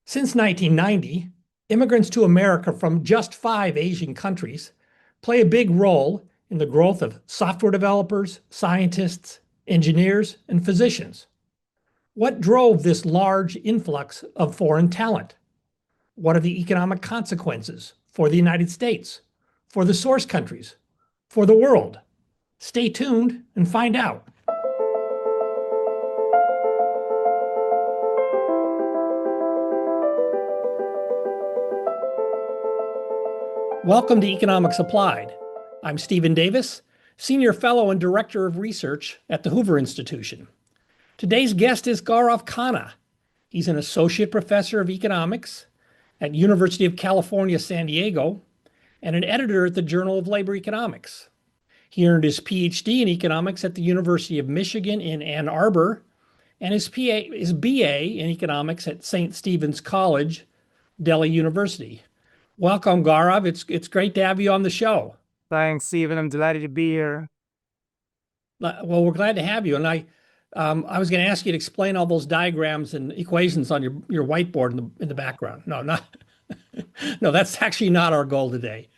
Since 1990, immigrants to America from just 5 Asian countries play a big role in the growth of software developers, scientists, engineers, and physicians. What drove this large influx of foreign talent? What are the economic consequences for the United States, for the source countries, for the world? Stay tuned and find out. Welcome to Economics Applied. I'm Stephen Davis, Senior Fellow and Director of Research at the Hoover Institution. Today's guest is Gaurav Khanna. He's an Associate Professor of Economics at University of California, San Diego, and an editor at the Journal of Labor Economics. He earned his PhD in economics at the University of Michigan in Ann Arbor and his BA in economics at St. Stephen's College, Delhi University. Welcome, Gaurav. It's great to have you on the show. Thanks, Stephen. I'm delighted to be here. Well, we're glad to have you. And I was going to ask you to explain all those diagrams and equations on your whiteboard in the background. No, not no. That's actually not our goal today.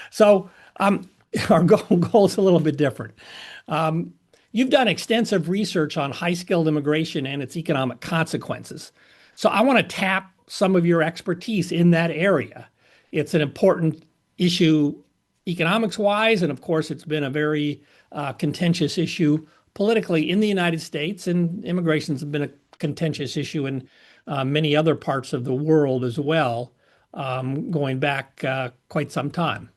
So our goal is a little bit different. You've done extensive research on high-skilled immigration and its economic consequences. So I want to tap some of your expertise in that area. It's an important issue economics-wise, and of course, it's been a very contentious issue politically in the United States, and immigrations have been a contentious issue in many other parts of the world as well, going back quite some time.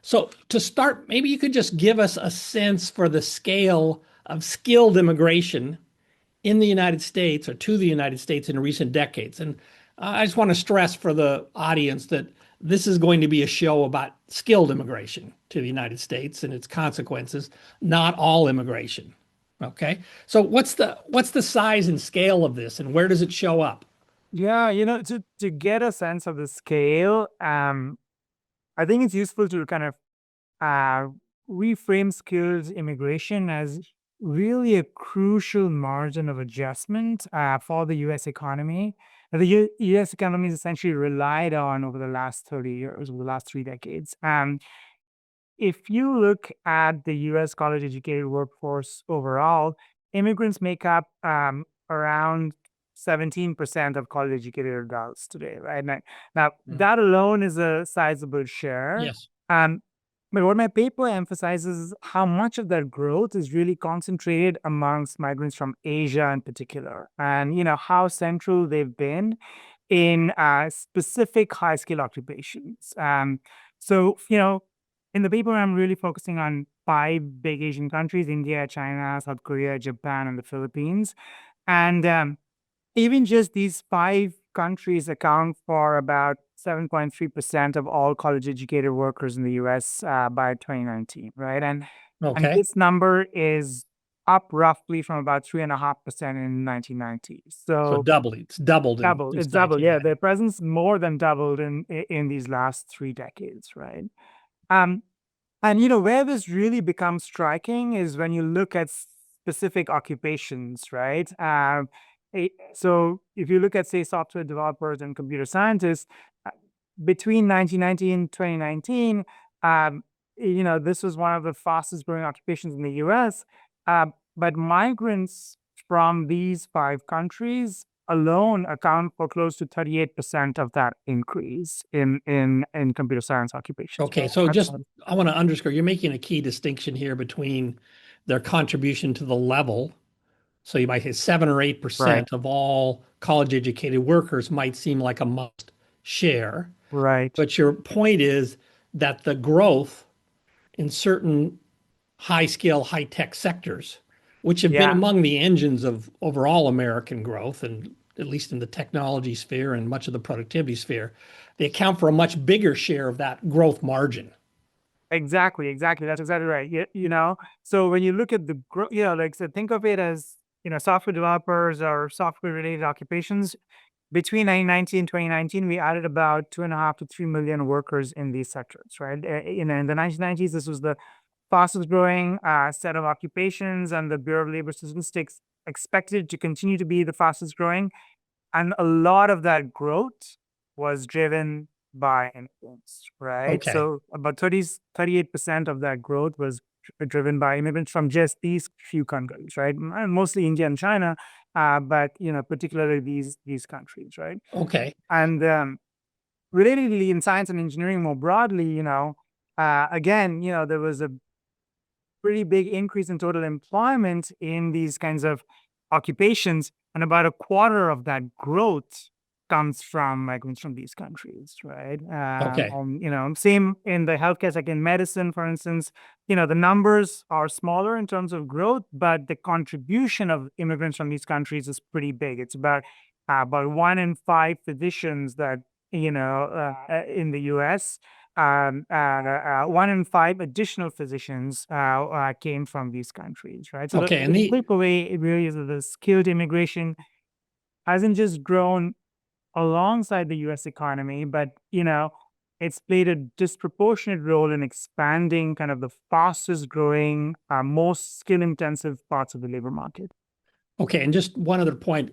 So to start, maybe you could just give us a sense for the scale of skilled immigration in the United States or to the United States in recent decades. And I just want to stress for the audience that this is going to be a show about skilled immigration to the United States and its consequences, not all immigration. Okay. So what's the size and scale of this and where does it show up? Yeah, to get a sense of the scale, I think it's useful to kind of reframe skilled immigration as really a crucial margin of adjustment for the U.S. economy. The U.S. economy is essentially relied on over the last 30 years, over the last 3 decades. If you look at the U.S. college-educated workforce overall, immigrants make up around 17% of college-educated adults today, right? Now, that alone is a sizable share. Yes. But what my paper emphasizes is how much of that growth is really concentrated amongst migrants from Asia in particular, and how central they've been in specific high-skill occupations. So, in the paper, I'm really focusing on 5 big Asian countries: India, China, South Korea, Japan, and the Philippines. And even just these 5 countries account for about 7.3% of all college-educated workers in the U.S. By 2019, right? And Okay. this number is up roughly from about 3.5% in 1990. So So it's doubled it's since doubled. Yeah, 1990. their presence more than doubled in these last 3 decades, right? Um, and where this really becomes striking is when you look at specific occupations, right? So if you look at, say, software developers and computer scientists, uh, between 1990 and 2019, this was one of the fastest growing occupations in the US. But migrants from these 5 countries alone account for close to 38% of that increase in computer science occupations. Okay. So I want to underscore, you're making a key distinction here between their contribution to the level. So you might say 7 or 8% of all college educated workers might seem like a must share. Right. But your point is that the growth in certain high skill, high tech sectors, which have been among the engines of overall American growth, and at least in the technology sphere and much of the productivity sphere, they account for a much bigger share of that growth margin. Exactly. That's exactly right. So when you look at the growth, like I said, think of it as, software developers or software related occupations. Between 1990 and 2019, we added about 2.5 to 3 million workers in these sectors, right? In the 1990s, this was the fastest growing set of occupations, and the Bureau of Labor Statistics expected to continue to be the fastest growing. And a lot of that growth was driven by immigrants, right? Okay. So about 38% of that growth was driven by immigrants from just these few countries, right? Mostly India and China, but particularly these countries, right? Okay. And relatedly, in science and engineering more broadly, again, there was a pretty big increase in total employment in these kinds of occupations, and about a quarter of that growth comes from migrants from these countries, right? Okay. Same in the healthcare sector, in medicine, for instance. The numbers are smaller in terms of growth, but the contribution of immigrants from these countries is pretty big. It's about 1 in 5 physicians that in the U.S. 1 in 5 additional physicians came from these countries, right? So Okay. And the takeaway it really is that the skilled immigration hasn't just grown alongside the U.S. economy, but it's played a disproportionate role in expanding kind of the fastest growing, most skill intensive parts of the labor market. okay, and just one other point,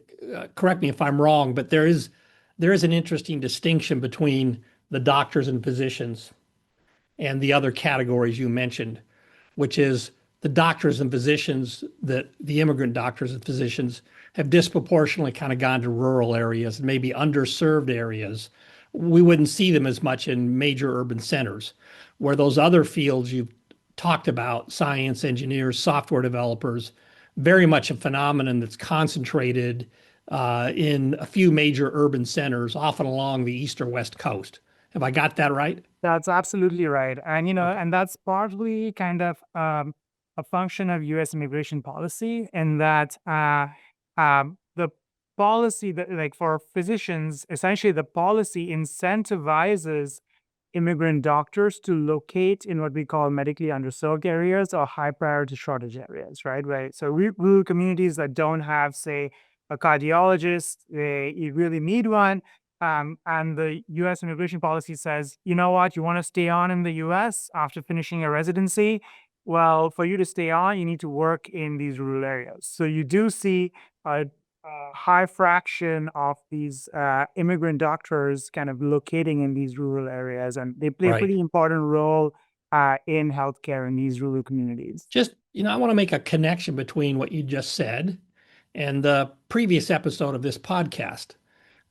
correct me if I'm wrong, but there is an interesting distinction between the doctors and physicians and the other categories you mentioned, which is the doctors and physicians that the immigrant doctors and physicians have disproportionately kind of gone to rural areas and maybe underserved areas. We wouldn't see them as much in major urban centers, where those other fields you've talked about, science, engineers, software developers, very much a phenomenon that's concentrated in a few major urban centers, often along the east or west coast. Have I got that right? That's absolutely right. And, Okay. and that's partly kind of a function of US immigration policy, in that the policy that, like, for physicians, essentially the policy incentivizes immigrant doctors to locate in what we call medically underserved areas or high priority shortage areas, right? Right. So rural communities that don't have, say, a cardiologist, you really need one. And the US immigration policy says, you know what, you want to stay on in the US after finishing a residency? Well, for you to stay on, you need to work in these rural areas. So you do see a high fraction of these immigrant doctors kind of locating in these rural areas, and they play a Right. pretty important role in healthcare in these rural communities. Just, I want to make a connection between what you just said and the previous episode of this podcast,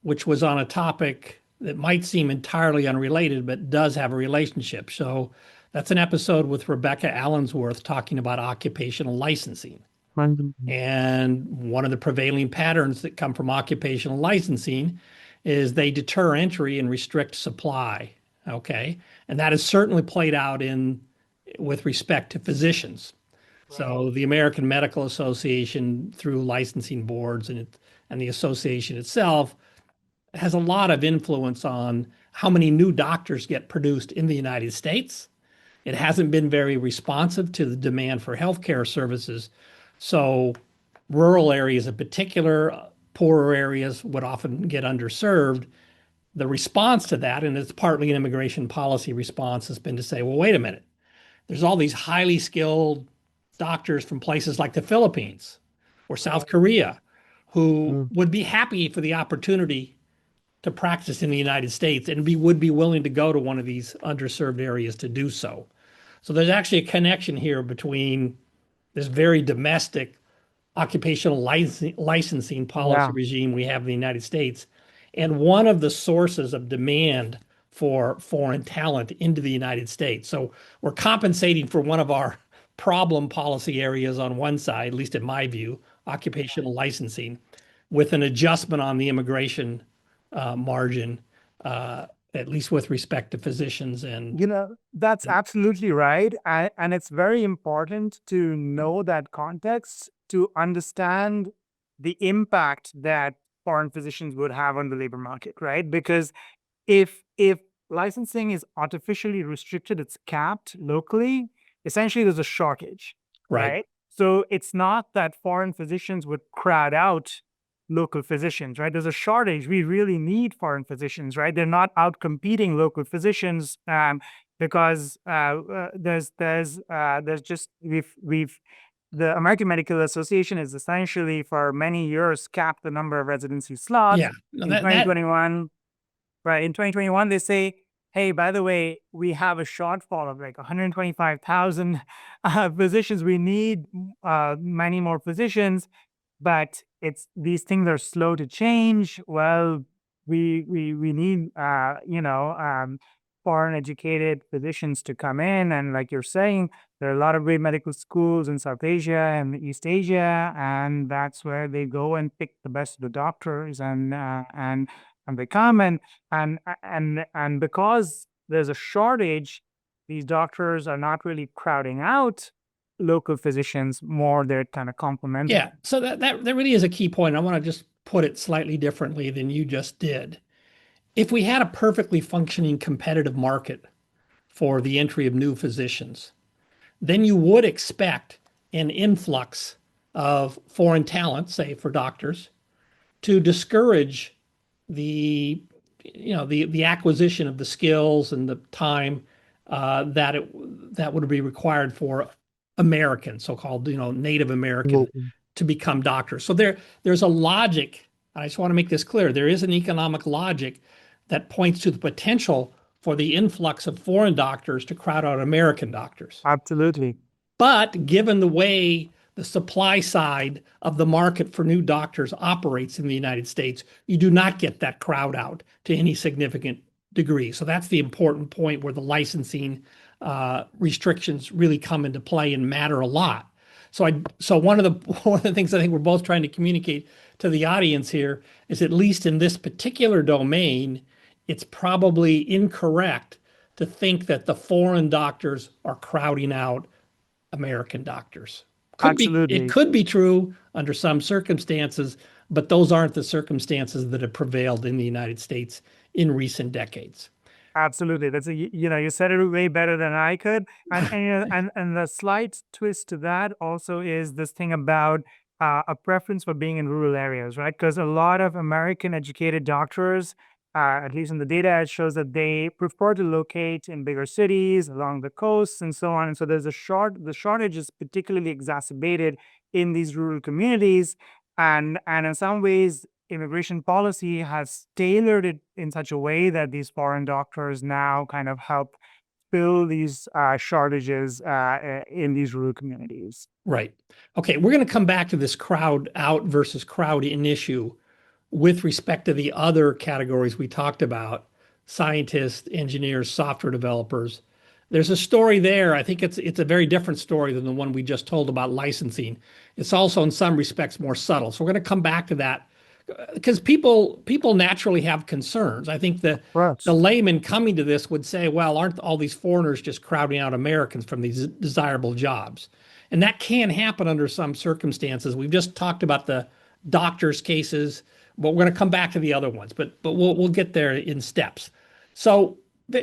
which was on a topic that might seem entirely unrelated, but does have a relationship. So that's an episode with Rebecca Allensworth talking about occupational licensing. Mhm. And one of the prevailing patterns that come from occupational licensing is they deter entry and restrict supply. Okay. And that has certainly played out in with respect to physicians. Right. So the American Medical Association, through licensing boards and the association itself, has a lot of influence on how many new doctors get produced in the United States. It hasn't been very responsive to the demand for healthcare services. So rural areas in particular, poorer areas would often get underserved. The response to that, and it's partly an immigration policy response, has been to say, well, wait a minute. There's all these highly skilled doctors from places like the Philippines or South Right. Korea who Mm. would be happy for the opportunity to practice in the United States and would be willing to go to one of these underserved areas to do so. So there's actually a connection here between this very domestic occupational licensing policy Yeah. regime we have in the United States and one of the sources of demand for foreign talent into the United States. So we're compensating for one of our problem policy areas on one side, at least in my view, occupational licensing, with an adjustment on the immigration margin, at least with respect to physicians and That's absolutely right. And it's very important to know that context to understand the impact that foreign physicians would have on the labor market, right? Because if licensing is artificially restricted, it's capped locally, essentially there's a shortage, right. right? So it's not that foreign physicians would crowd out local physicians, right? There's a shortage. We really need foreign physicians, right? They're not out competing local physicians, because there's just we've the American Medical Association is essentially for many years capped the number of residency slots. Yeah. No, In that 2021, right? In 2021, they say, hey, by the way, we have a shortfall of like 125,000 physicians. We need many more physicians, but it's these things are slow to change. Well, we need foreign educated physicians to come in, and like you're saying, there are a lot of great medical schools in South Asia and East Asia, and that's where they go and pick the best of the doctors, and they come and because there's a shortage, these doctors are not really crowding out local physicians, more they're kind of complementing. Yeah, so that really is a key point. I want to just put it slightly differently than you just did. If we had a perfectly functioning competitive market for the entry of new physicians, then you would expect an influx of foreign talent, say for doctors, to discourage the the acquisition of the skills and the time that would be required for Americans, so-called Native American, Local. to become doctors. So there's a logic. I just want to make this clear. There is an economic logic that points to the potential for the influx of foreign doctors to crowd out American doctors. Absolutely. But given the way the supply side of the market for new doctors operates in the United States, you do not get that crowd out to any significant degree. So that's the important point where the licensing restrictions really come into play and matter a lot. So one of the things I think we're both trying to communicate to the audience here is, at least in this particular domain, it's probably incorrect to think that the foreign doctors are crowding out American doctors. It Absolutely. could be true under some circumstances, but those aren't the circumstances that have prevailed in the United States in recent decades. Absolutely. That's you said it way better than I could. And the slight twist to that also is this thing about a preference for being in rural areas, right? Because a lot of American educated doctors, at least in the data, it shows that they prefer to locate in bigger cities along the coasts and so on. And so the shortage is particularly exacerbated in these rural communities. And in some ways, immigration policy has tailored it in such a way that these foreign doctors now kind of help fill these shortages in these rural communities. Right. Okay, we're going to come back to this crowd out versus crowd in issue with respect to the other categories we talked about: scientists, engineers, software developers. There's a story there. I think it's a very different story than the one we just told about licensing. It's also in some respects more subtle. So we're going to come back to that because people naturally have concerns. I think Right. the layman coming to this would say, well, aren't all these foreigners just crowding out Americans from these desirable jobs? And that can happen under some circumstances. We've just talked about the doctors' cases, but we're going to come back to the other ones. But we'll get there in steps. So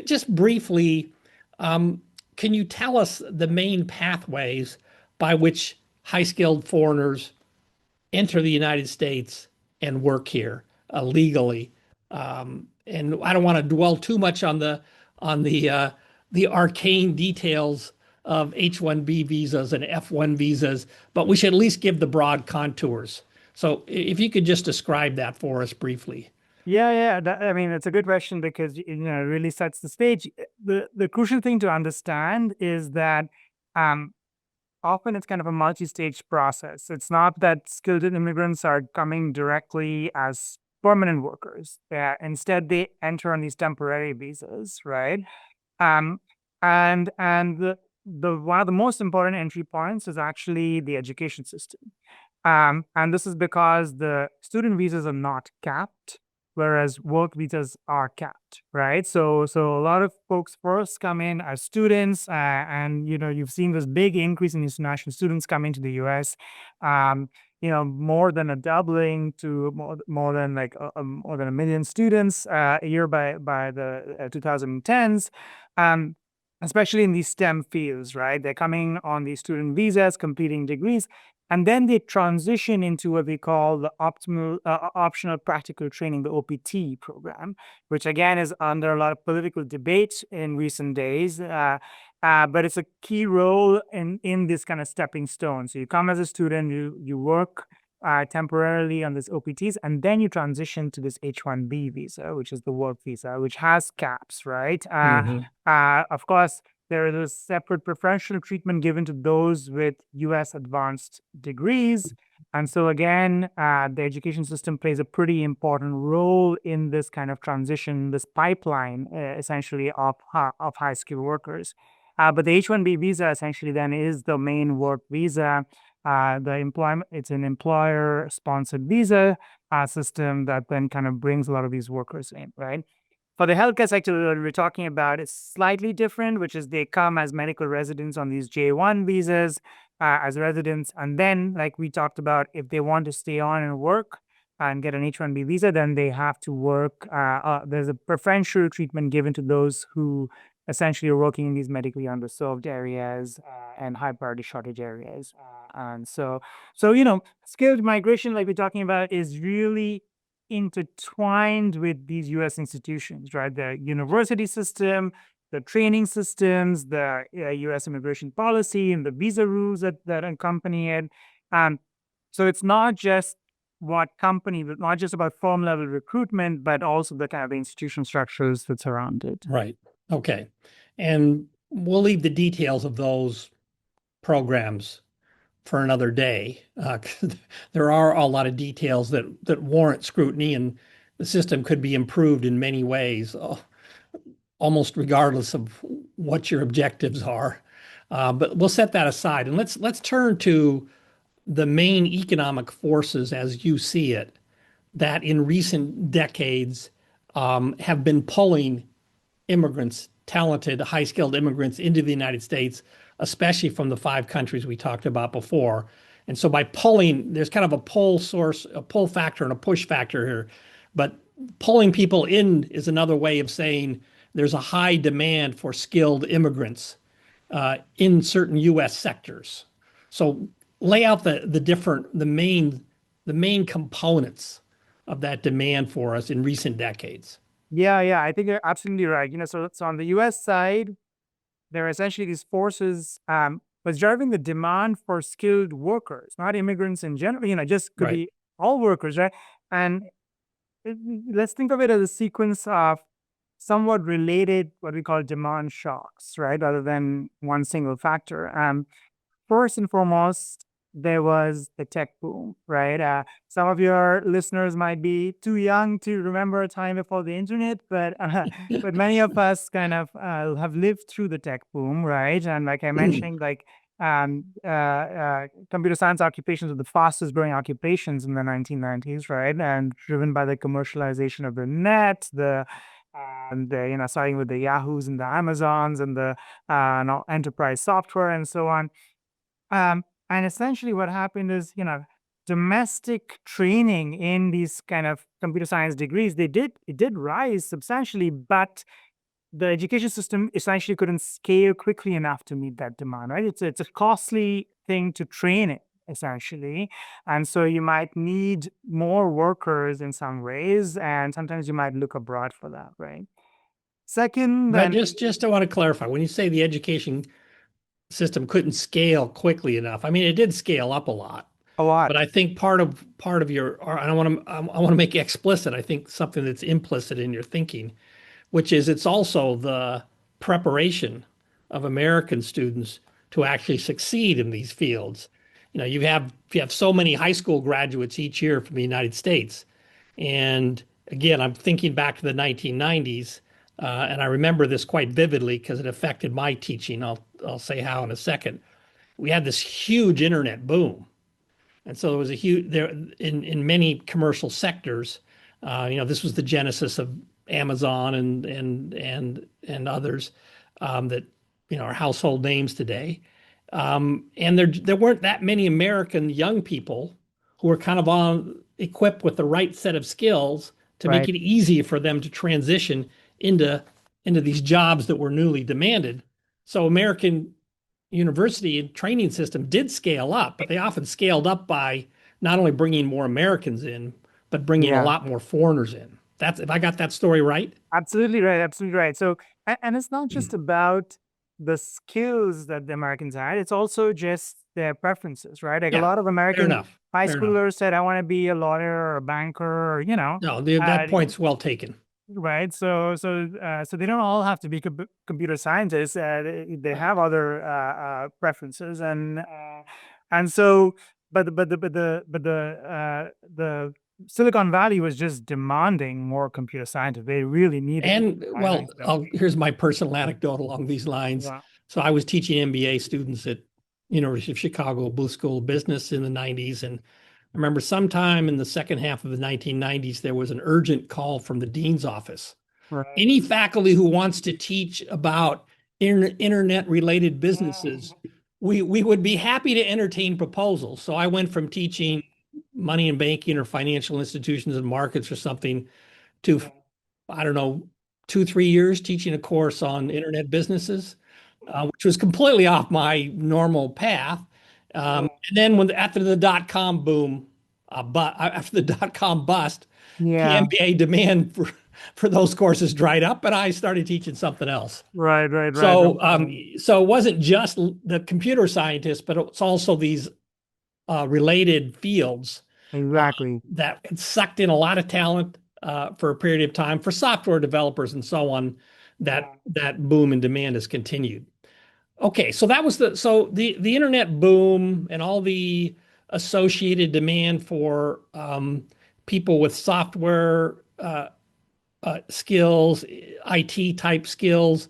just briefly, can you tell us the main pathways by which high-skilled foreigners enter the United States and work here legally? And I don't want to dwell too much on the arcane details of H-1B visas and F-1 visas, but we should at least give the broad contours. So if you could just describe that for us briefly. Yeah. I mean, it's a good question because it really sets the stage. The crucial thing to understand is that um, often it's kind of a multi-stage process. It's not that skilled immigrants are coming directly as permanent workers. Instead, they enter on these temporary visas, right? Um, and the one of the most important entry points is actually the education system. And this is because the student visas are not capped, whereas work visas are capped, right? So a lot of folks first come in as students, and you've seen this big increase in international students coming to the U.S. More than a doubling to more than like more than 1 million students a year by the 2010s. Especially in these STEM fields, right? They're coming on these student visas, completing degrees, and then they transition into what we call the optional practical training, the OPT program, which again is under a lot of political debate in recent days. But it's a key role in this kind of stepping stone. So you come as a student, you work temporarily on this OPTs, and then you transition to this H-1B visa, which is the work visa, which has caps, right? Hmm. Of course, there is a separate preferential treatment given to those with US advanced degrees. And so again, the education system plays a pretty important role in this kind of transition, this pipeline, essentially of high skilled workers. But the H-1B visa essentially then is the main work visa. The employment, it's an employer sponsored visa system that then kind of brings a lot of these workers in, right? For the healthcare sector that we're talking about, it's slightly different, which is they come as medical residents on these J1 visas as residents. And then, like we talked about, if they want to stay on and work and get an H-1B visa, then they have to work. There's a preferential treatment given to those who essentially are working in these medically underserved areas and high priority shortage areas. And so, skilled migration, like we're talking about, is really intertwined with these US institutions, right? The university system, the training systems, the US immigration policy, and the visa rules that accompany it. Um, so it's not just not just about firm level recruitment, but also the kind of the institutional structures that surround it. Right. Okay. And we'll leave the details of those programs for another day. 'Cause there are a lot of details that warrant scrutiny, and the system could be improved in many ways, almost regardless of what your objectives are. But we'll set that aside, and let's turn to the main economic forces as you see it that in recent decades have been pulling immigrants, talented, high skilled immigrants into the United States, especially from the five countries we talked about before. And so by pulling, there's kind of a pull source, a pull factor and a push factor here. But pulling people in is another way of saying there's a high demand for skilled immigrants in certain US sectors. So lay out the main components of that demand for us in recent decades. Yeah, I think you're absolutely right. So on the US side, there are essentially these forces was driving the demand for skilled workers, not immigrants in general, just could Right. be all workers, right? And let's think of it as a sequence of somewhat related, what we call demand shocks, right? Rather than one single factor. First and foremost, there was the tech boom, right? Some of your listeners might be too young to remember a time before the internet, but but many of us kind of have lived through the tech boom, right? And like I mentioned, like computer science occupations were the fastest growing occupations in the 1990s, right? And driven by the commercialization of the net, starting with the Yahoos and the Amazons and the enterprise software and so on. And essentially what happened is, domestic training in these kind of computer science degrees, it did rise substantially, but the education system essentially couldn't scale quickly enough to meet that demand, right? It's a costly thing to train it, essentially. And so you might need more workers in some ways, and sometimes you might look abroad for that, right? Second, But then just I want to clarify, when you say the education system couldn't scale quickly enough, I mean it did scale up a lot. a lot, But I think part of your, or I want to make explicit, I think something that's implicit in your thinking, which is it's also the preparation of American students to actually succeed in these fields. You have so many high school graduates each year from the United States, and again, I'm thinking back to the 1990s, and I remember this quite vividly because it affected my teaching. I'll say how in a second. We had this huge internet boom, and so there was a huge there in many commercial sectors. This was the genesis of Amazon and others that are household names today. And there weren't that many American young people who were kind of equipped with the right set of skills to make right? it easy for them to transition into into these jobs that were newly demanded. So American university and training system did scale up, but they often scaled up by not only bringing more Americans in, but bringing a Yeah. lot more foreigners in. That's if I got that story right. Absolutely right. Absolutely right. So, and it's not just about the skills that the Americans had. It's also just their preferences, right? Like a Yeah, lot of fair American enough. high Fair enough. schoolers said, I want to be a lawyer or a banker or, No, uh, that point's well taken. right. So they don't all have to be computer scientists. They have other preferences, and so, the Silicon Valley was just demanding more computer scientists. They really needed it. And I think well, so. here's my personal anecdote along these lines. Yeah. So I was teaching MBA students at University of Chicago Booth School of Business in the 90s. And I remember sometime in the second half of the 1990s, there was an urgent call from the dean's office. Right. Any faculty who wants to teach about internet related businesses, we would be happy to entertain proposals. So I went from teaching money and banking or financial institutions and markets or something to, I don't know, 2, 3 years teaching a course on internet businesses, which was completely off my normal path. And then after the dot-com boom, but after the dot-com bust, the Yeah. MBA demand for those courses dried up, and I started teaching something else. Right. Right. Right. So it wasn't just the computer scientists, but it's also these related fields Exactly. that sucked in a lot of talent for a period of time for software developers and so on. That boom in demand has continued. Okay, so that was the internet boom and all the associated demand for people with software skills, IT type skills.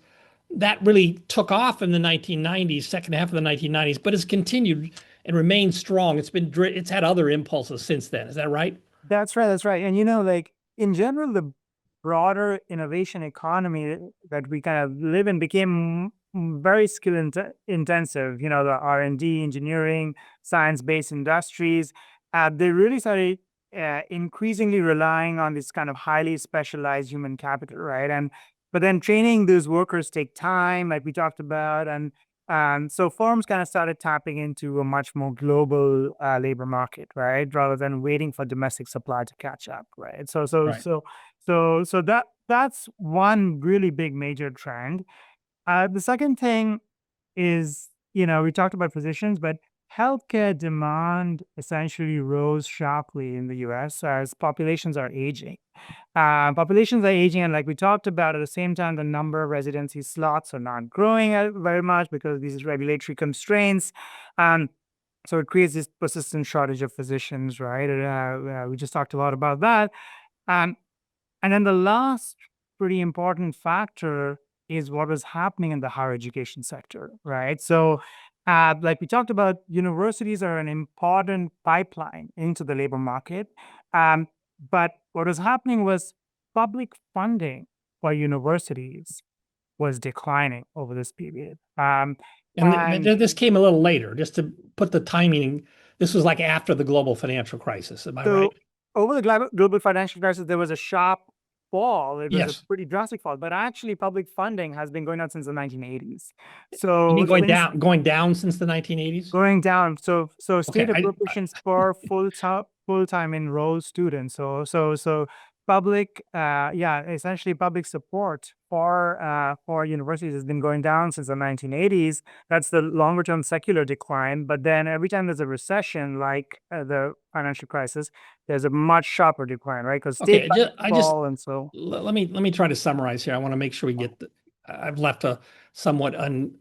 That really took off in the 1990s, second half of the 1990s, but it's continued and remained strong. It's had other impulses since then. Is that right? That's right. That's right. And like in general, the broader innovation economy that we kind of live in became very intensive. The R&D, engineering, science-based industries. They really started increasingly relying on this kind of highly specialized human capital, right? And but then training those workers take time, like we talked about, and so firms kind of started tapping into a much more global labor market, right? Rather than waiting for domestic supply to catch up, right? Right. So that's one really big major trend. The second thing is, we talked about physicians, but healthcare demand essentially rose sharply in the US as populations are aging. Populations are aging, and like we talked about, at the same time, the number of residency slots are not growing very much because of these regulatory constraints. Um, so it creates this persistent shortage of physicians, right? We just talked a lot about that. Um, and then the last pretty important factor is what was happening in the higher education sector, right? So, like we talked about, universities are an important pipeline into the labor market. Um, but what was happening was public funding for universities was declining over this period. And And this came a little later, just to put the timing. This was like after the global financial crisis. Am I right? so over the global financial crisis, there was a sharp fall. It was a Yes. pretty drastic fall, but actually public funding has been going on since the 1980s. You mean So things going down since the 1980s? going down. So Okay. state appropriations per full-time enrolled students. So public, yeah, essentially public support for universities has been going down since the 1980s. That's the longer term secular decline. But then every time there's a recession, like the financial crisis, there's a much sharper decline, right? Because state Okay. budgets I just fall, and so. let me try to summarize here. I want to make sure we get I've left a somewhat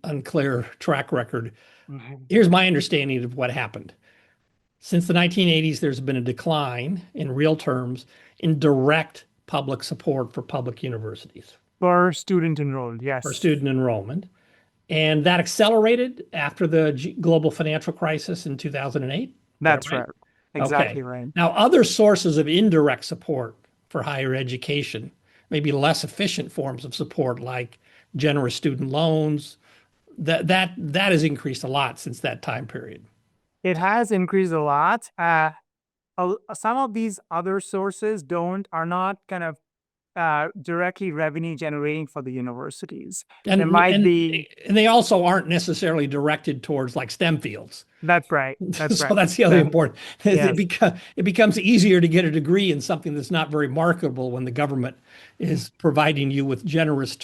unclear track record. Mhm. Here's my understanding of what happened. Since the 1980s, there's been a decline in real terms in direct public support for public universities Per student enrolled, for yes. student enrollment. And that accelerated after the global financial crisis in 2008. Is that That's right? right. Okay. Exactly right. Now, other sources of indirect support for higher education, maybe less efficient forms of support like generous student loans, that has increased a lot since that time period. It has increased a lot. Some of these other sources are not kind of directly revenue generating for the universities. There And might and be. and they also aren't necessarily directed towards like STEM fields. That's right. That's So right. that's the other That, important. yes. It becomes easier to get a degree in something that's not very marketable when the government is providing you with generous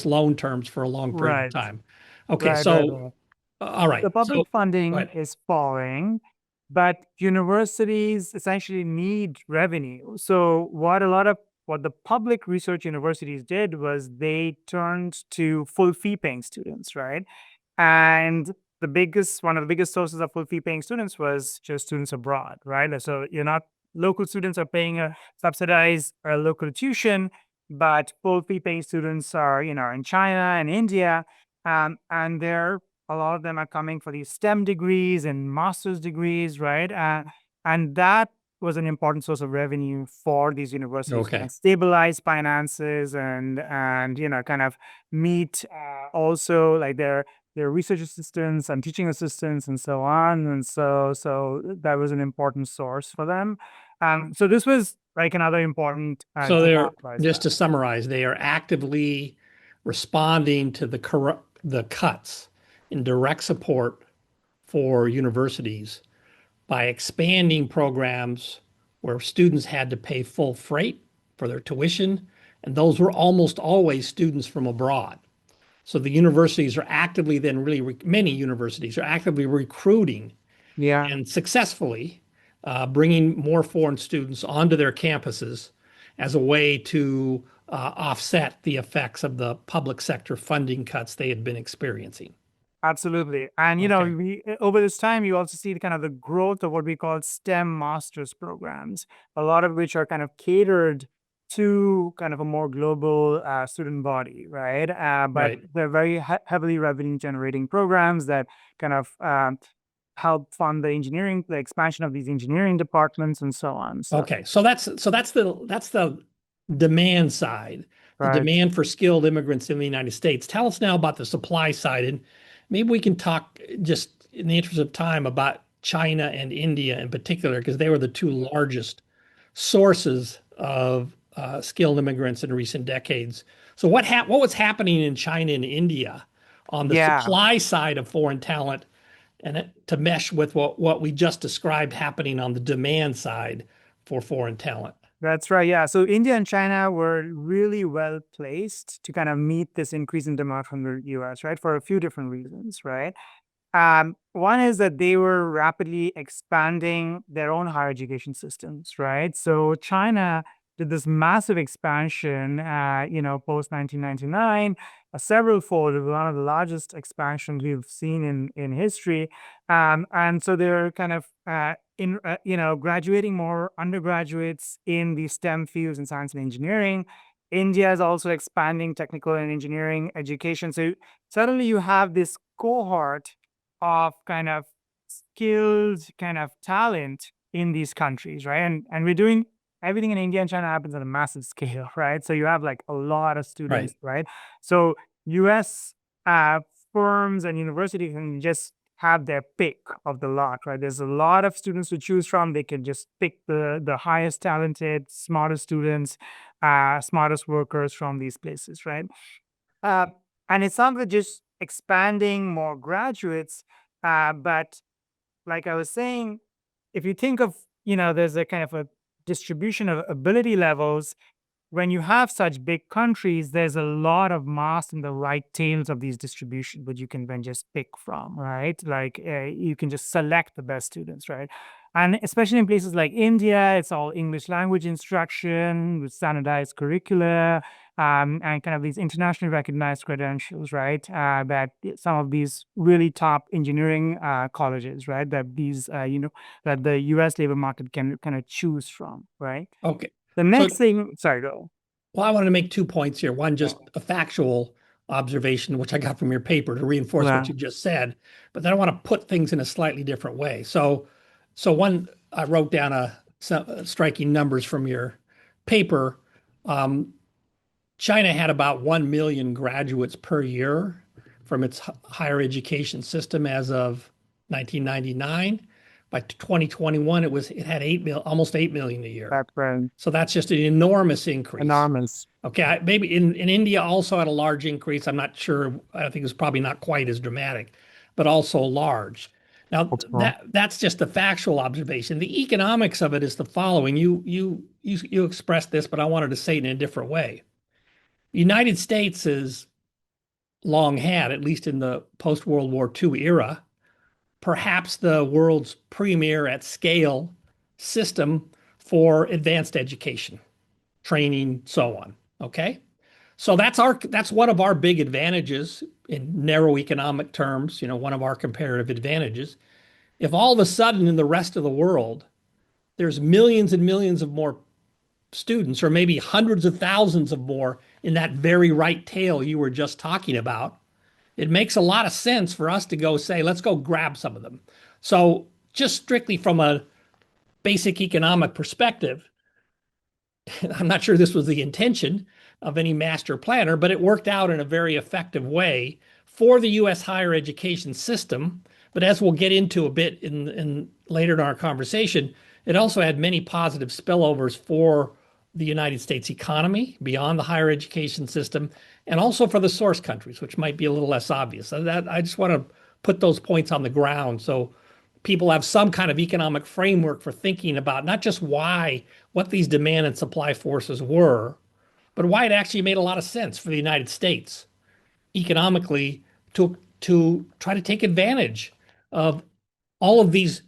loan terms for a long period of Right. time. Okay, Right. Right. so Right. All right. The public So go funding ahead. is falling, but universities essentially need revenue. So what the public research universities did was they turned to full fee paying students, right? And one of the biggest sources of full fee paying students was just students abroad, right? So you're not local students are paying a subsidized or local tuition, but full fee paying students are, in China and India. And a lot of them are coming for these STEM degrees and master's degrees, right? And that was an important source of revenue for these universities to kind Okay. of stabilize finances and kind of meet also like their research assistants and teaching assistants and so on. And so that was an important source for them. So this was like another important So they're just democratized. to summarize, they are actively responding to the cuts in direct support for universities by expanding programs where students had to pay full freight for their tuition, and those were almost always students from abroad. So the universities are actively then really many universities are actively recruiting Yeah, and successfully bringing more foreign students onto their campuses as a way to offset the effects of the public sector funding cuts they had been experiencing. absolutely. And Okay, we over this time, you also see the kind of the growth of what we call STEM masters programs, a lot of which are kind of catered to kind of a more global student body, right? But right. they're very heavily revenue generating programs that kind of help fund the expansion of these engineering departments and so on. So, Okay, so that's the demand side, the right. demand for skilled immigrants in the United States. Tell us now about the supply side, and maybe we can talk just in the interest of time about China and India in particular, because they were the two largest sources of skilled immigrants in recent decades. So what was happening in China and India on the Yeah, supply side of foreign talent, and to mesh with what we just described happening on the demand side for foreign talent. that's right. Yeah. So India and China were really well placed to kind of meet this increase in demand from the US, right? For a few different reasons, right? One is that they were rapidly expanding their own higher education systems, right? So China did this massive expansion, post 1999, several fold, one of the largest expansions we've seen in history. And so they're kind of graduating more undergraduates in the STEM fields in science and engineering. India is also expanding technical and engineering education. So suddenly you have this cohort of kind of skilled kind of talent in these countries, right? And we're doing everything in India and China happens on a massive scale, right? So you have like a lot of Right. students, right? So US uh, firms and universities can just have their pick of the lot, right? There's a lot of students to choose from. They can just pick the highest talented, smartest students, smartest workers from these places, right? Uh, and it's not that just expanding more graduates, but like I was saying, if you think of, there's a kind of a distribution of ability levels. When you have such big countries, there's a lot of mass in the right tails of these distribution, which you can then just pick from, right? Like you can just select the best students, right? And especially in places like India, it's all English language instruction with standardized curricula, and kind of these internationally recognized credentials, right? That some of these really top engineering colleges, right? That the U.S. labor market can kind of choose from, right? Okay. The So, next thing, sorry, go. well, I wanted to make 2 points here. One, just Oh, a factual observation, which I got from your paper to reinforce what yeah. you just said, but then I want to put things in a slightly different way. So one, I wrote down some striking numbers from your paper. Um, China had about 1 million graduates per year from its higher education system as of 1999. By 2021, it had almost 8 million a year. That's right. So that's just an enormous increase. Enormous. Okay, maybe in India also had a large increase. I'm not sure. I think it was probably not quite as dramatic, but also large. Now Hopeful. that's just a factual observation. The economics of it is the following. You expressed this, but I wanted to say it in a different way. The United States is long had, at least in the post-World War II era, perhaps the world's premier at scale system for advanced education, training, so on. Okay. So that's one of our big advantages in narrow economic terms, one of our comparative advantages. If all of a sudden in the rest of the world, there's millions and millions of more students, or maybe hundreds of thousands of more in that very right tail you were just talking about, it makes a lot of sense for us to go say, let's go grab some of them. So, just strictly from a basic economic perspective, I'm not sure this was the intention of any master planner, but it worked out in a very effective way for the U.S. higher education system. But as we'll get into a bit in later in our conversation, it also had many positive spillovers for the United States economy beyond the higher education system, and also for the source countries, which might be a little less obvious. So that I just want to put those points on the ground so people have some kind of economic framework for thinking about not just what these demand and supply forces were, but why it actually made a lot of sense for the United States economically to try to take advantage of all of these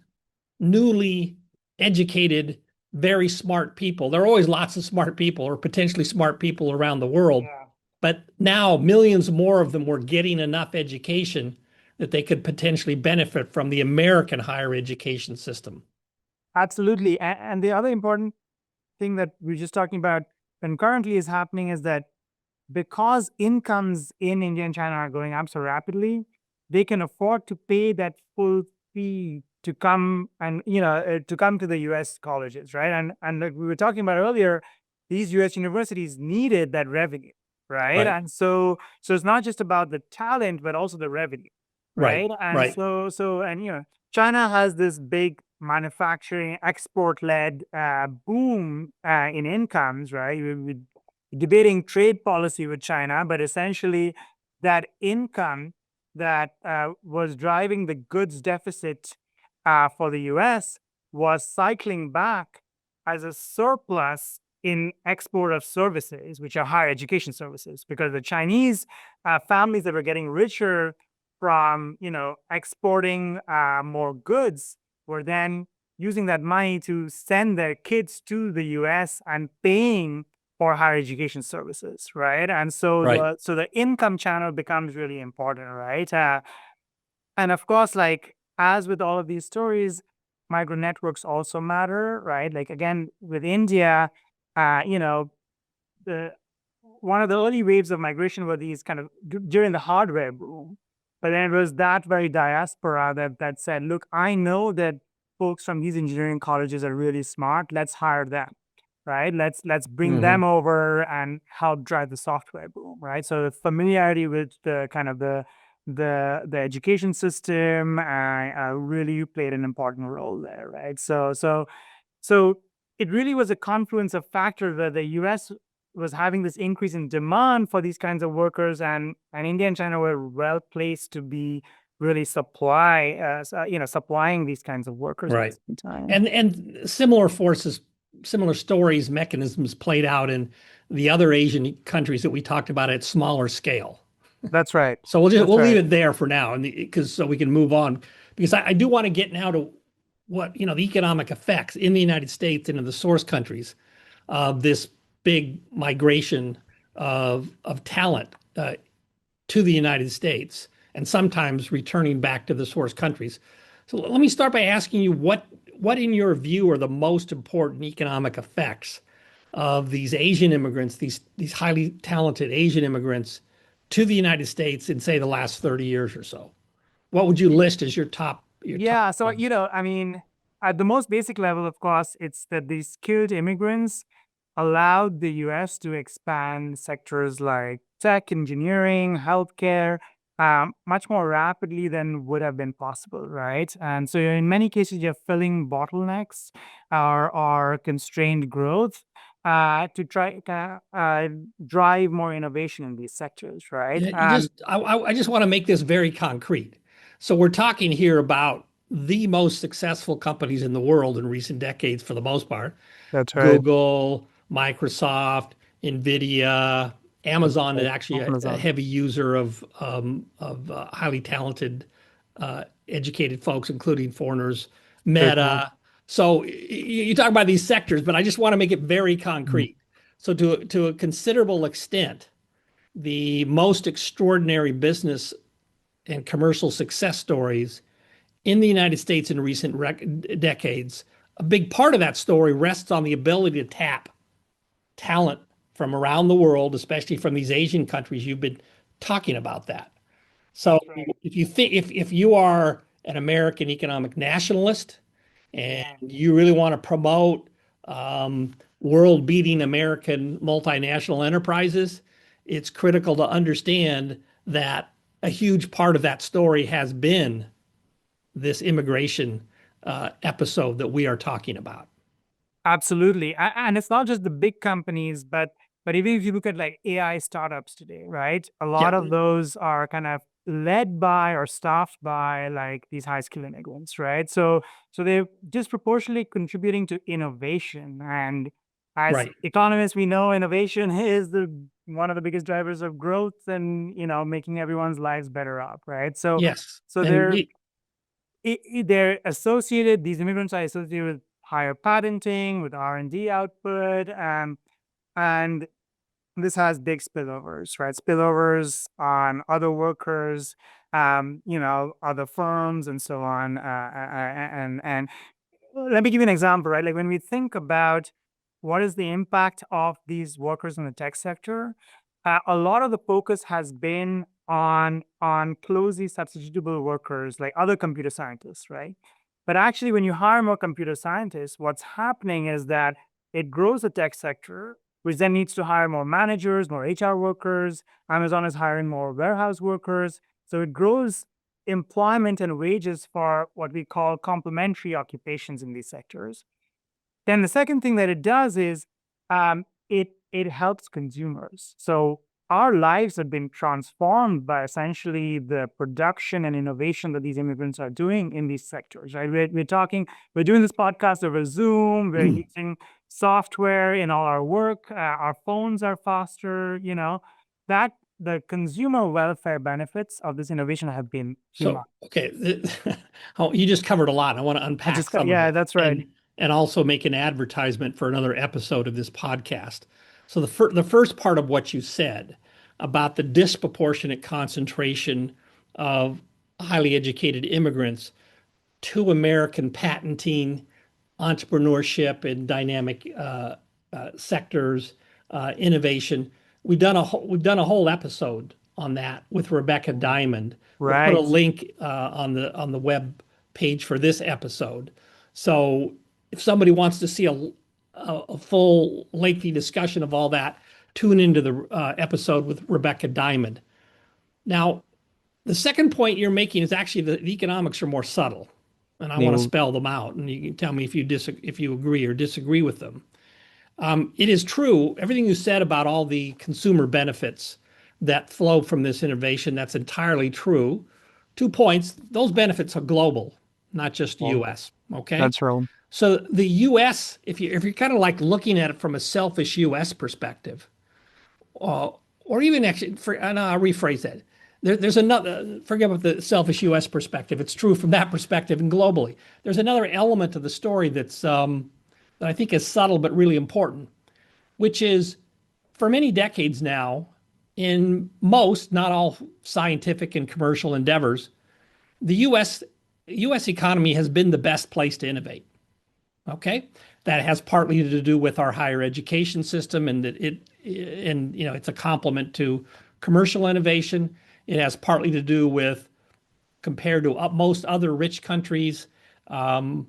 newly educated, very smart people. There are always lots of smart people or potentially smart people around the world, Yeah. but now millions more of them were getting enough education that they could potentially benefit from the American higher education system. Absolutely. And the other important thing that we're just talking about concurrently is happening is that because incomes in India and China are going up so rapidly, they can afford to pay that full fee to come and to come to the U.S. colleges, right? And like we were talking about earlier, these U.S. universities needed that revenue, right? Right, And so it's not just about the talent, but also the revenue, right, right? And right, so China has this big manufacturing export-led boom in incomes, right? With debating trade policy with China, but essentially that income that was driving the goods deficit for the US was cycling back as a surplus in export of services, which are higher education services, because the Chinese families that were getting richer from exporting more goods were then using that money to send their kids to the US and paying for higher education services, right? And so right, the income channel becomes really important, right? And of course, like as with all of these stories, micro networks also matter, right? Like again, with India, uh, you know, the one of the early waves of migration were these kind of during the hardware boom. But then it was that very diaspora that said, look, I know that folks from these engineering colleges are really smart. Let's hire them, right? Let's bring hmm them over and help drive the software boom, right? So the familiarity with the kind of the education system really played an important role there, right? So it really was a confluence of factors where the U.S. was having this increase in demand for these kinds of workers, and India and China were well placed to be really supplying these kinds of workers at the right. same time. And similar forces, similar stories, mechanisms played out in the other Asian countries that we talked about at smaller scale. That's right. So That's we'll leave right. it there for now, and because so we can move on, because I do want to get now to what the economic effects in the United States and in the source countries of this big migration of talent to the United States, and sometimes returning back to the source countries. So let me start by asking you what in your view are the most important economic effects of these Asian immigrants, these highly talented Asian immigrants to the United States in say the last 30 years or so? What would you list as your top Yeah. So, ones? I mean, at the most basic level, of course, it's that these skilled immigrants allowed the US to expand sectors like tech, engineering, healthcare, much more rapidly than would have been possible, right? And so, in many cases, you're filling bottlenecks or constrained growth to try drive more innovation in these sectors, right? I just want to make this very concrete. So we're talking here about the most successful companies in the world in recent decades, for the most part. That's right. Google, Microsoft, Nvidia, Amazon is actually a Amazon. heavy user of highly talented, educated folks, including foreigners. Very cool. Meta. So you talk about these sectors, but I just want to make it very Mm. concrete. So to a considerable extent, the most extraordinary business and commercial success stories in the United States in recent decades, a big part of that story rests on the ability to tap talent from around the world, especially from these Asian countries. You've been talking about that. So That's right. if you think if you are an American economic nationalist and Yeah. you really want to promote world-beating American multinational enterprises, it's critical to understand that a huge part of that story has been this immigration episode that we are talking about. Absolutely. And it's not just the big companies, but even if you look at like AI startups today, right? A lot Yeah, of those are kind of led by or staffed by like these high skill immigrants, right? So they're disproportionately contributing to innovation. And as right. economists, we know innovation is the one of the biggest drivers of growth and making everyone's lives better off, right? So Yes. so And they're they're associated, these immigrants are associated with higher patenting, with R&D output, and this has big spillovers, right? Spillovers on other workers, other firms, and so on. And let me give you an example, right? Like when we think about what is the impact of these workers in the tech sector, a lot of the focus has been on closely substitutable workers like other computer scientists, right? But actually, when you hire more computer scientists, what's happening is that it grows the tech sector, which then needs to hire more managers, more HR workers. Amazon is hiring more warehouse workers. So it grows employment and wages for what we call complementary occupations in these sectors. Then the second thing that it does is it helps consumers. So our lives have been transformed by essentially the production and innovation that these immigrants are doing in these sectors, right? We're doing this podcast over Zoom, we're using software in all our work, our phones are faster, that the consumer welfare benefits of this innovation have been So, humongous. okay, oh, you just covered a lot. I want to I unpack just got, some of yeah, it that's right. and also make an advertisement for another episode of this podcast. So the first part of what you said about the disproportionate concentration of highly educated immigrants to American patenting, entrepreneurship, and dynamic sectors, innovation. We've done a whole episode on that with Rebecca Diamond. We'll put a Right. link on the web page for this episode. So if somebody wants to see a full lengthy discussion of all that, tune into the episode with Rebecca Diamond. Now, the second point you're making is actually the economics are more subtle, and I want to Nailed. spell them out, and you can tell me if you agree or disagree with them. It is true, everything you said about all the consumer benefits that flow from this innovation, that's entirely true. 2 points, those benefits are global, not just Well, US. Okay. that's real. So the US, if you're kind of like looking at it from a selfish US perspective, uh, or even actually, and I'll rephrase that. There's another, forget about the selfish US perspective. It's true from that perspective and globally. There's another element of the story that I think is subtle but really important, which is for many decades now, in most, not all scientific and commercial endeavors, the US economy has been the best place to innovate. Okay. That has partly to do with our higher education system and that it's a complement to commercial innovation. It has partly to do with, compared to most other rich countries, um,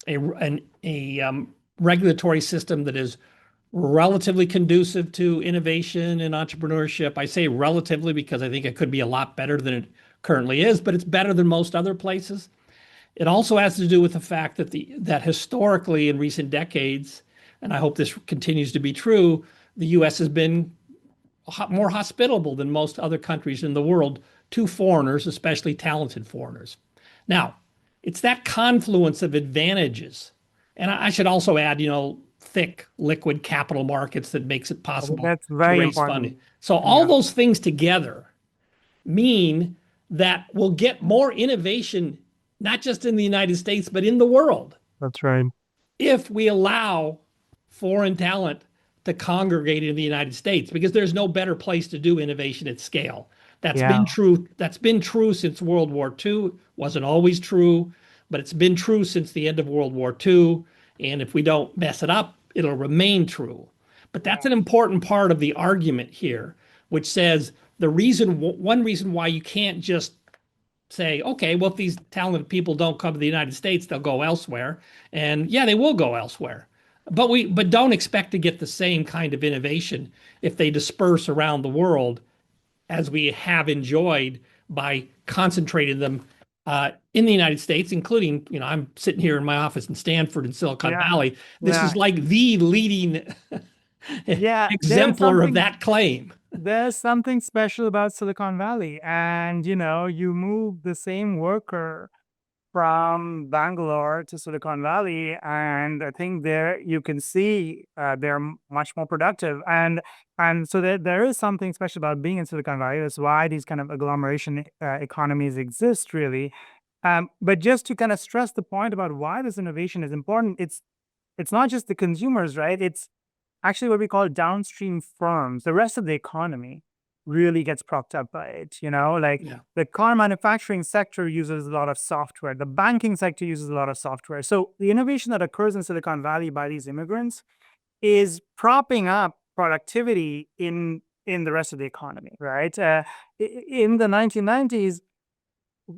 a regulatory system that is relatively conducive to innovation and entrepreneurship. I say relatively because I think it could be a lot better than it currently is, but it's better than most other places. It also has to do with the fact that historically in recent decades, and I hope this continues to be true, the U.S. has been more hospitable than most other countries in the world to foreigners, especially talented foreigners. Now, it's that confluence of advantages. And I should also add, thick liquid capital markets that makes it I think possible that's to very raise funding. important. So all Yeah, those things together mean that we'll get more innovation, not just in the United States, but in the world, that's right. if we allow foreign talent to congregate in the United States, because there's no better place to do innovation at scale. That's been Yeah. true. That's been true since World War II. Wasn't always true, but it's been true since the end of World War II. And if we don't mess it up, it'll remain true. But that's Yeah. an important part of the argument here, which says one reason why you can't just say, okay, well, if these talented people don't come to the United States, they'll go elsewhere. And yeah, they will go elsewhere. But don't expect to get the same kind of innovation if they disperse around the world as we have enjoyed by concentrating them in the United States, including, I'm sitting here in my office in Stanford in Silicon Yeah. Valley. This is Yeah. like the leading Yeah. exemplar of that claim. There's something special about Silicon Valley. And, you move the same worker from Bangalore to Silicon Valley, and I think there you can see they're much more productive, and so there is something special about being in Silicon Valley. That's why these kind of agglomeration economies exist, really. But just to kind of stress the point about why this innovation is important, it's not just the consumers, right? It's actually what we call downstream firms. The rest of the economy really gets propped up by it. Like Yeah, the car manufacturing sector uses a lot of software, the banking sector uses a lot of software. So the innovation that occurs in Silicon Valley by these immigrants is propping up productivity in the rest of the economy, right? In the 1990s,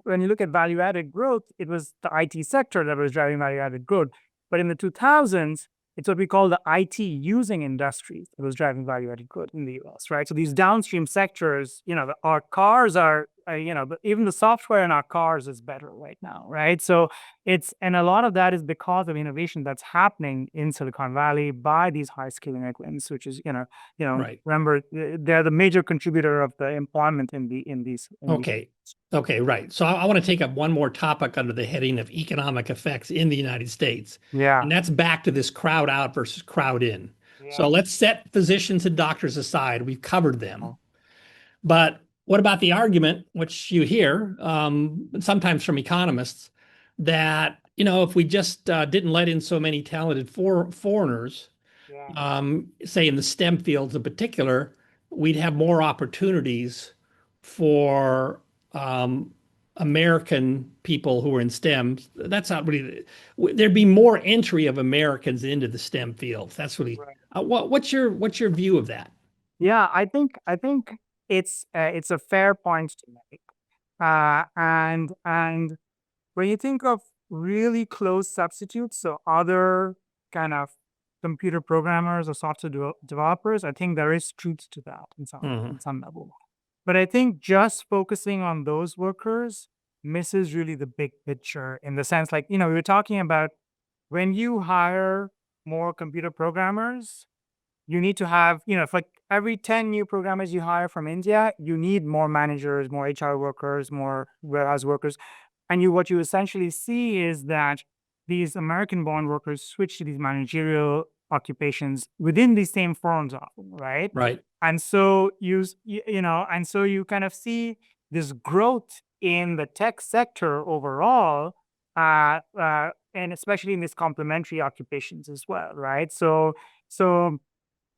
when you look at value added growth, it was the IT sector that was driving value added growth. But in the 2000s, it's what we call the IT using industries that was driving value added growth in the US, right? So these downstream sectors, our cars are, but even the software in our cars is better right now, right? So and a lot of that is because of innovation that's happening in Silicon Valley by these high skilling equipments, which is, right. remember, they're the major contributor of the employment in these. Okay. Okay, right. So I want to take up one more topic under the heading of economic effects in the United States. Yeah. And that's back to this crowd out versus crowd in. So Yeah. let's set physicians and doctors aside. We've covered them. Oh, But what about the argument, which you hear sometimes from economists, that, if we just didn't let in so many talented foreigners, yeah. say in the STEM fields in particular, we'd have more opportunities for American people who are in STEM. That's not really, there'd be more entry of Americans into the STEM fields. That's really, Right. what's your view of that? Yeah, I think it's a fair point to make. And when you think of really close substitutes, so other kind of computer programmers or software developers, I think there is truth to that Mhm. in some level. But I think just focusing on those workers misses really the big picture in the sense, like, we were talking about when you hire more computer programmers, you need to have, for like every 10 new programmers you hire from India, you need more managers, more HR workers, more warehouse workers. And what you essentially see is that these American born workers switch to these managerial occupations within these same firms often, right? Right. And so and so you kind of see this growth in the tech sector overall, and especially in these complementary occupations as well, right? So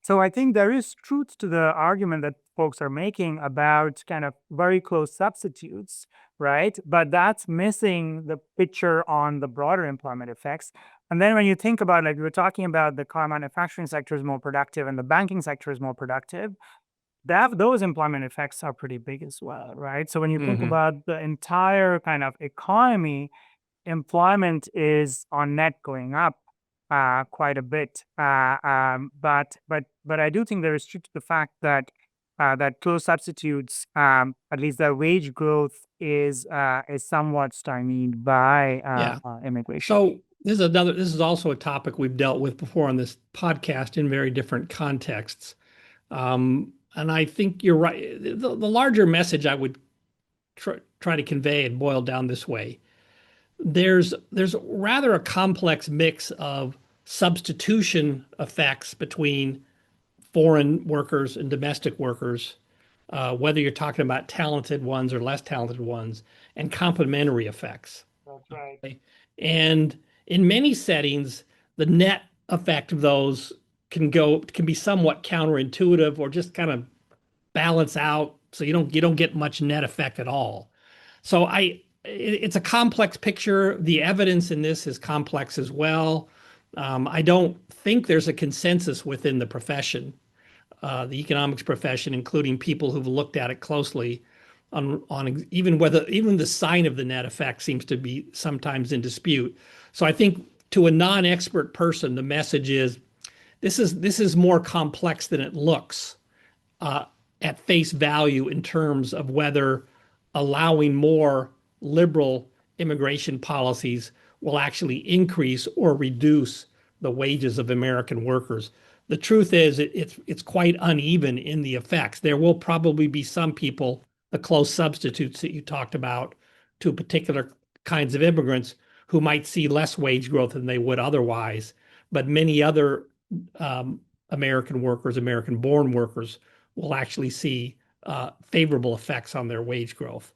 so I think there is truth to the argument that folks are making about kind of very close substitutes, right? But that's missing the picture on the broader employment effects. And then when you think about, like we were talking about, the car manufacturing sector is more productive and the banking sector is more productive, those employment effects are pretty big as well, right? So when you think Hmm. about the entire kind of economy, employment is on net going up quite a bit. But I do think there is truth to the fact that that close substitutes, at least their wage growth is somewhat stymied by Yeah. immigration. So this is also a topic we've dealt with before on this podcast in very different contexts. And I think you're right. The larger message I would try to convey and boil down this way. There's rather a complex mix of substitution effects between foreign workers and domestic workers, whether you're talking about talented ones or less talented ones, and complementary effects. That's right. Okay? And in many settings, the net effect of those can be somewhat counterintuitive or just kind of balance out so you don't get much net effect at all. So it's a complex picture. The evidence in this is complex as well. I don't think there's a consensus within the profession, the economics profession, including people who've looked at it closely, on even the sign of the net effect seems to be sometimes in dispute. So I think to a non-expert person, the message is this is more complex than it looks uh, at face value in terms of whether allowing more liberal immigration policies will actually increase or reduce the wages of American workers. The truth is, it's quite uneven in the effects. There will probably be some people, the close substitutes that you talked about, to particular kinds of immigrants who might see less wage growth than they would otherwise. But many other American workers, American born workers, will actually see favorable effects on their wage growth.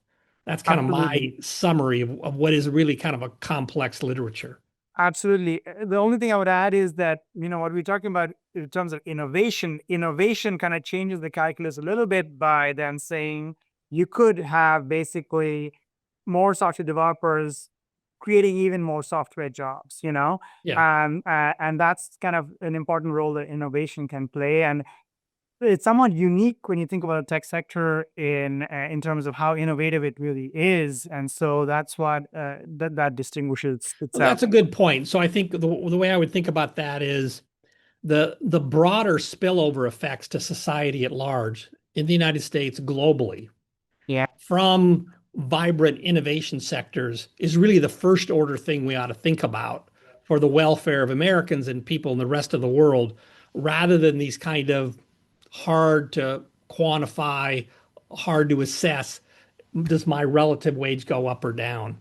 That's kind of my Absolutely. summary of what is really kind of a complex literature. Absolutely. The only thing I would add is that, what we're talking about in terms of innovation kind of changes the calculus a little bit by then saying you could have basically more software developers creating even more software jobs, Yeah. and that's kind of an important role that innovation can play. And it's somewhat unique when you think about the tech sector in terms of how innovative it really is, and so that's what that distinguishes Well, itself. that's a good point. So I think the way I would think about that is the broader spillover effects to society at large in the United States globally Yeah. from vibrant innovation sectors is really the first order thing we ought to think about for the welfare of Americans and people in the rest of the world, rather than these kind of hard to quantify, hard to assess. Does my relative wage go up or down?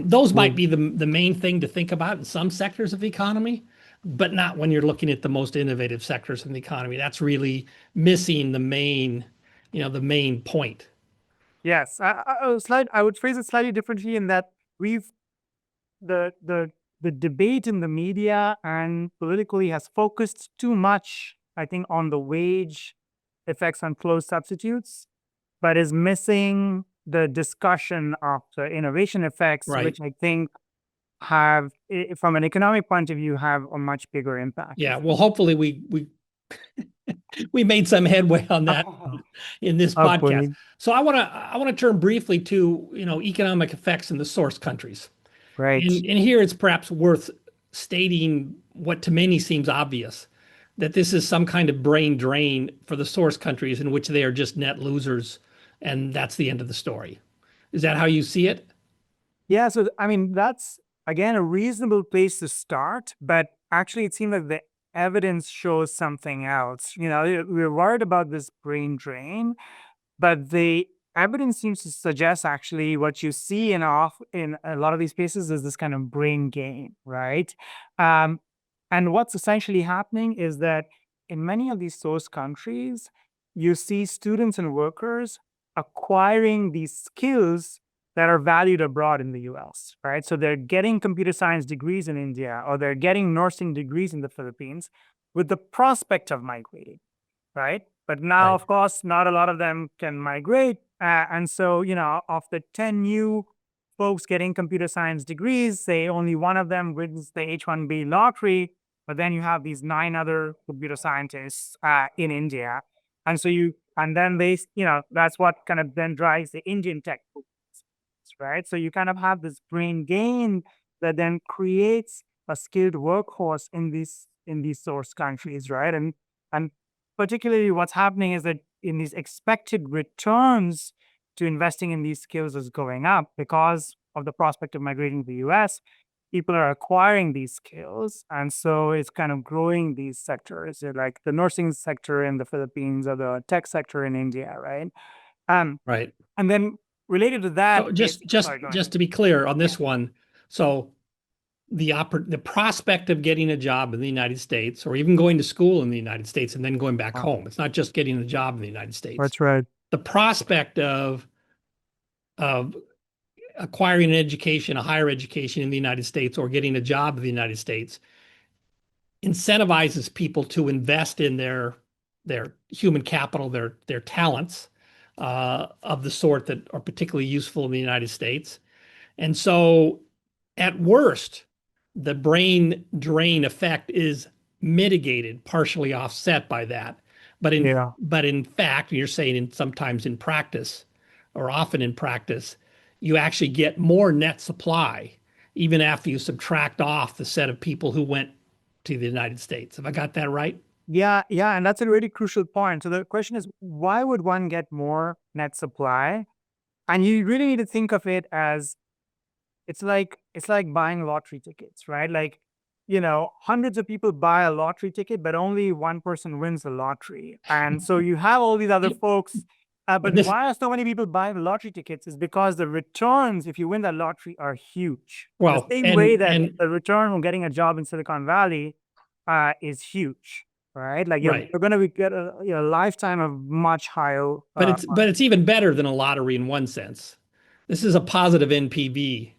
Those might Mm. be the main thing to think about in some sectors of the economy, but not when you're looking at the most innovative sectors in the economy. That's really missing the main point. Yes, I would phrase it slightly differently in that we've the the debate in the media and politically has focused too much, I think, on the wage effects on closed substitutes, but is missing the discussion of the innovation effects, Right. which I think have, from an economic point of view, have a much bigger impact. Yeah. Well, hopefully we made some headway on that in this podcast. Hopefully, So I want to turn briefly to economic effects in the source countries. right. And here it's perhaps worth stating what to many seems obvious, that this is some kind of brain drain for the source countries in which they are just net losers, and that's the end of the story. Is that how you see it? Yeah, so I mean, that's again a reasonable place to start, but actually, it seems like the evidence shows something else. We're worried about this brain drain, but the evidence seems to suggest actually what you see in a lot of these cases is this kind of brain gain, right? Um, and what's essentially happening is that in many of these source countries, you see students and workers acquiring these skills that are valued abroad in the US, right? So they're getting computer science degrees in India, or they're getting nursing degrees in the Philippines with the prospect of migrating, right? But now, Right. of course, not a lot of them can migrate. And so, of the 10 new folks getting computer science degrees, say only one of them wins the H-1B lottery, but then you have these 9 other computer scientists in India. And then that's what kind of then drives the Indian tech boom, right? So you kind of have this brain gain that then creates a skilled workforce in these source countries, right? And particularly what's happening is that in these expected returns to investing in these skills is going up because of the prospect of migrating to the US. People are acquiring these skills, and so it's kind of growing these sectors, like the nursing sector in the Philippines or the tech sector in India, right? Um, Right. and then related to that, So it's just just sorry, go ahead. just to be clear on Yeah. this one, so the prospect of getting a job in the United States, or even going to school in the United States and then going back Ah, home. It's not just getting a job in the United States. that's right. The prospect of acquiring an education, a higher education in the United States, or getting a job in the United States incentivizes people to invest in their human capital, their talents of the sort that are particularly useful in the United States. And so, at worst, the brain drain effect is mitigated, partially offset by that. Yeah. But in fact, you're saying sometimes in practice, or often in practice, you actually get more net supply, even after you subtract off the set of people who went to the United States. Have I got that right? Yeah, yeah, and that's a really crucial point. So the question is, why would one get more net supply? And you really need to think of it as it's like buying lottery tickets, right? Like, hundreds of people buy a lottery ticket, but only one person wins the lottery. And so you have all these other folks. But And this, why are so many people buying the lottery tickets is because the returns, if you win that lottery, are huge. The well, same way and that and the return from getting a job in Silicon Valley is huge, right? Like right. you're going to get a lifetime of much higher. But it's even better than a lottery in one sense. This is a positive NPV